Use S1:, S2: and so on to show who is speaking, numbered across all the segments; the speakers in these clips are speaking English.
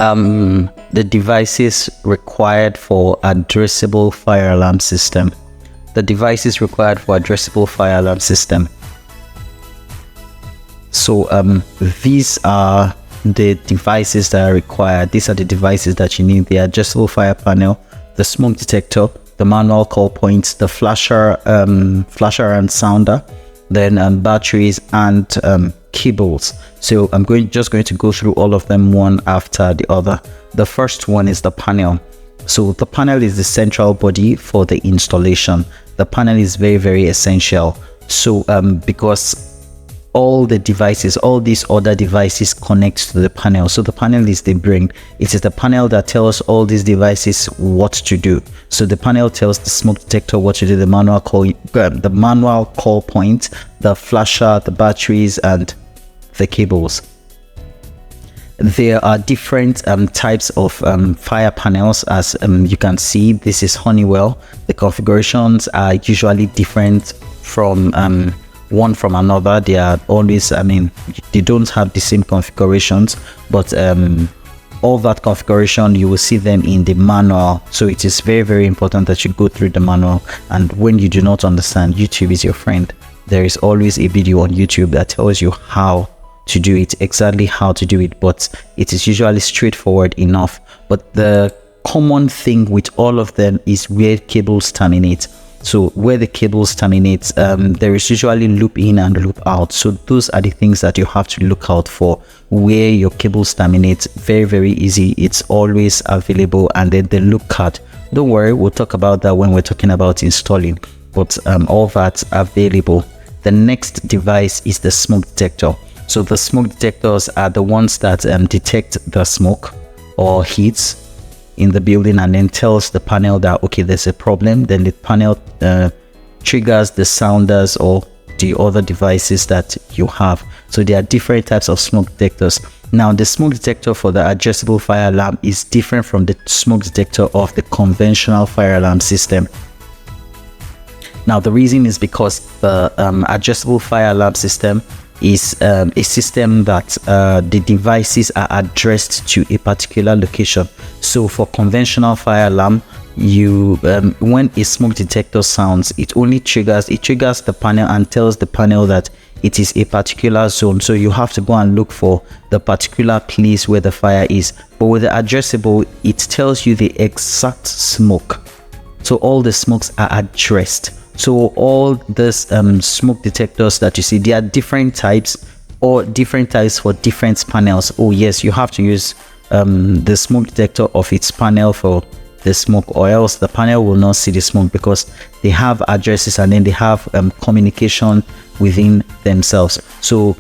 S1: the devices required for addressable fire alarm system. The devices required for addressable fire alarm system. So these are the devices that are required. These are the devices that you need: the adjustable fire panel, the smoke detector, the manual call points, the flasher and sounder, then batteries and cables. So I'm just going to go through all of them one after the other. The first one is the panel. So the panel is the central body for the installation. The panel is very, very essential. So because all the devices, all these other devices connect to the panel. So the panel is the brain. It is the panel that tells all these devices what to do. So the panel tells the smoke detector what to do, the manual call point, the flasher, the batteries, and the cables. There are different types of fire panels. As you can see, this is Honeywell. The configurations are usually different from one from another. They are always, they don't have the same configurations, but all that configuration, you will see them in the manual. So it is very, very important that you go through the manual. And when you do not understand, YouTube is your friend. There is always a video on YouTube that tells you how to do it, exactly how to do it, but it is usually straightforward enough. But the common thing with all of them is where cables terminate. So where the cables terminate, there is usually loop in and loop out. So those are the things that you have to look out for. Where your cables terminate, very, very easy. It's always available. And then the loop card, don't worry, we'll talk about that when we're talking about installing, but all that's available. The next device is the smoke detector. So the smoke detectors are the ones that detect the smoke or heat in the building and then tells the panel that, okay, there's a problem. Then the panel triggers the sounders or the other devices that you have. So there are different types of smoke detectors. Now the smoke detector for the adjustable fire alarm is different from the smoke detector of the conventional fire alarm system. Now the reason is because the adjustable fire alarm system is a system that the devices are addressed to a particular location. So for conventional fire alarm, you when a smoke detector sounds, it triggers the panel and tells the panel that it is a particular zone. So you have to go and look for the particular place where the fire is. But with the addressable, it tells you the exact smoke. So all the smokes are addressed. So all these smoke detectors that you see, there are different types or different types for different panels. Oh yes, you have to use the smoke detector of its panel for the smoke, or else the panel will not see the smoke, because they have addresses and then they have communication within themselves. So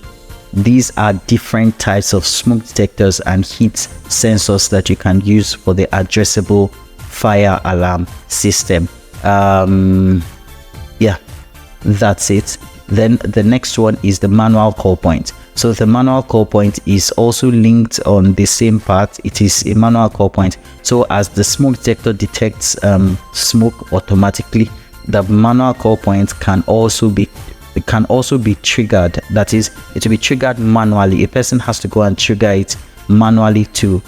S1: these are different types of smoke detectors and heat sensors that you can use for the addressable fire alarm system. Yeah, that's it. Then the next one is the manual call point. So the manual call point is also linked on the same part. It is a manual call point. So as the smoke detector detects smoke automatically, the manual call point can also be triggered. That is, it will be triggered manually. A person has to go and trigger it manually to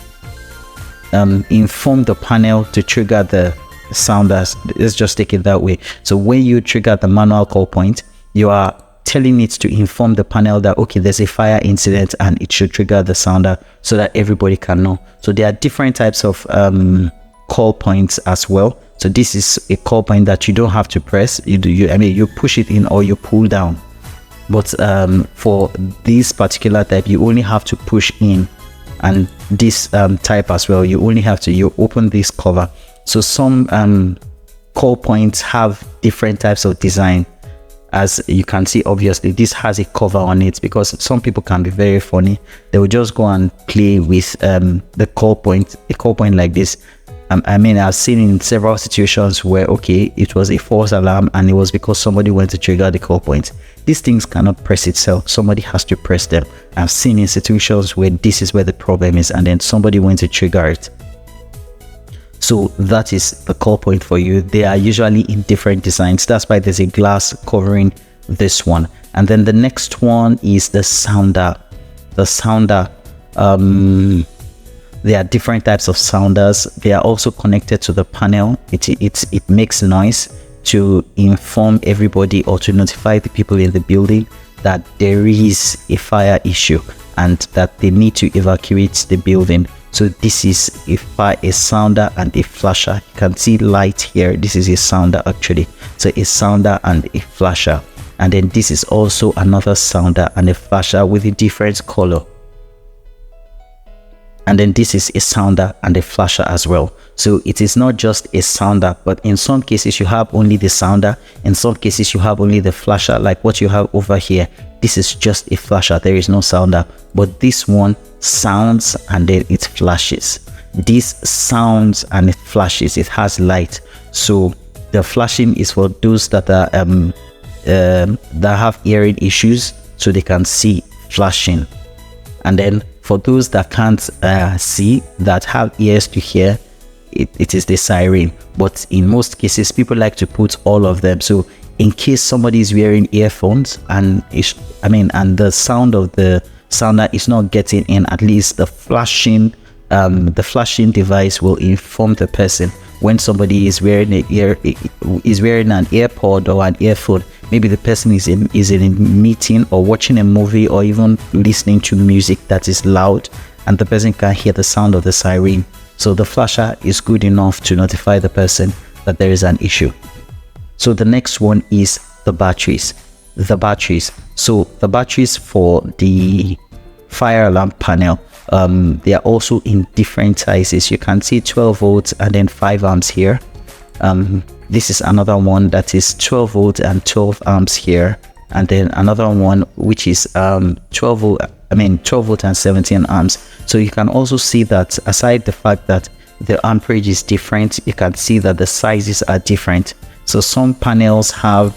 S1: inform the panel to trigger the sounders. Let's just take it that way. So when you trigger the manual call point, you are telling it to inform the panel that, okay, there's a fire incident and it should trigger the sounder so that everybody can know. So there are different types of call points as well. So this is a call point that you don't have to press. You push it in or you pull down. But for this particular type, you only have to push in, and this type as well, you open this cover. So some call points have different types of design. As you can see, obviously this has a cover on it, because some people can be very funny. They will just go and play with the call point, a call point like this. I've seen in several situations where, okay, it was a false alarm and it was because somebody went to trigger the call point. These things cannot press itself. Somebody has to press them. I've seen in situations where this is where the problem is and then somebody went to trigger it. So that is the call point for you. They are usually in different designs. That's why there's a glass covering this one. And then the next one is the sounder. The sounder. There are different types of sounders. They are also connected to the panel. It makes noise to inform everybody or to notify the people in the building that there is a fire issue and that they need to evacuate the building. So this is a sounder and a flasher. You can see light here. This is a sounder actually. So a sounder and a flasher. And then this is also another sounder and a flasher with a different color. And then this is a sounder and a flasher as well. So it is not just a sounder, but in some cases you have only the sounder. In some cases you have only the flasher, like what you have over here. This is just a flasher, there is no sounder. But this one sounds and then it flashes. This sounds and it flashes, it has light. So the flashing is for those that are that have hearing issues, so they can see flashing. And then for those that can't see, that have ears to hear, it is the siren. But in most cases, people like to put all of them. So in case somebody is wearing earphones and and the sound of the sounder is not getting in, at least the flashing device will inform the person when somebody is wearing an AirPod or an earphone. Maybe the person is in a meeting or watching a movie or even listening to music that is loud, and the person can hear the sound of the siren. So the flasher is good enough to notify the person that there is an issue. So the next one is the batteries. So the batteries for the fire alarm panel, they are also in different sizes. You can see 12 volts and then 5 amps here. This is another one that is 12 volts and 12 amps here, and then another one which is 12 volt and 17 amps. So you can also see that aside the fact that the amperage is different, you can see that the sizes are different. So some panels have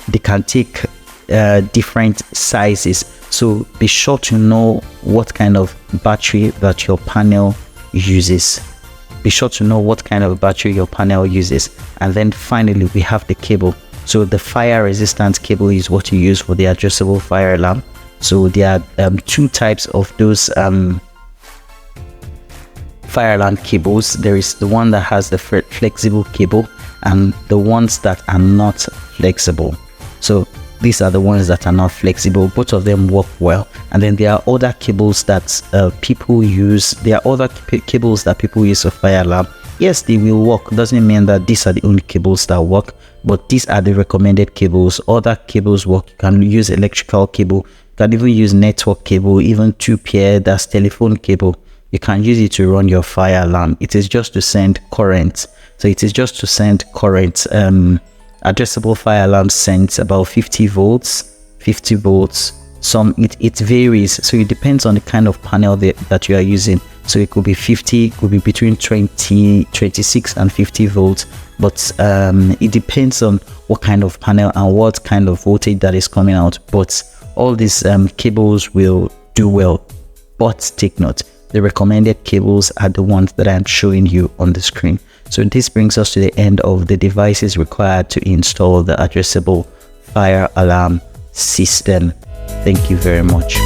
S1: they can take different sizes. So be sure to know what kind of battery that your panel uses. Be sure to know what kind of battery your panel uses. And then finally we have the cable. So the fire resistant cable is what you use for the addressable fire alarm. So there are two types of those fire alarm cables. There is the one that has the flexible cable and the ones that are not flexible. So these are the ones that are not flexible. Both of them work well. And then there are other cables that people use. There are other cables that people use for fire alarm. Yes, they will work. Doesn't mean that these are the only cables that work, but these are the recommended cables. Other cables work. You can use electrical cable. You can even use network cable, even 2-pair, that's telephone cable. You can use it to run your fire alarm. It is just to send current. So it is just to send current. Addressable fire alarm sends about 50 volts. It varies, so it depends on the kind of panel that you are using. So it could be 50, could be between 26 and 50 volts, but it depends on what kind of panel and what kind of voltage that is coming out. But all these cables will do well, but take note, the recommended cables are the ones that I'm showing you on the screen. So this brings us to the end of the devices required to install the addressable fire alarm system. Thank you very much.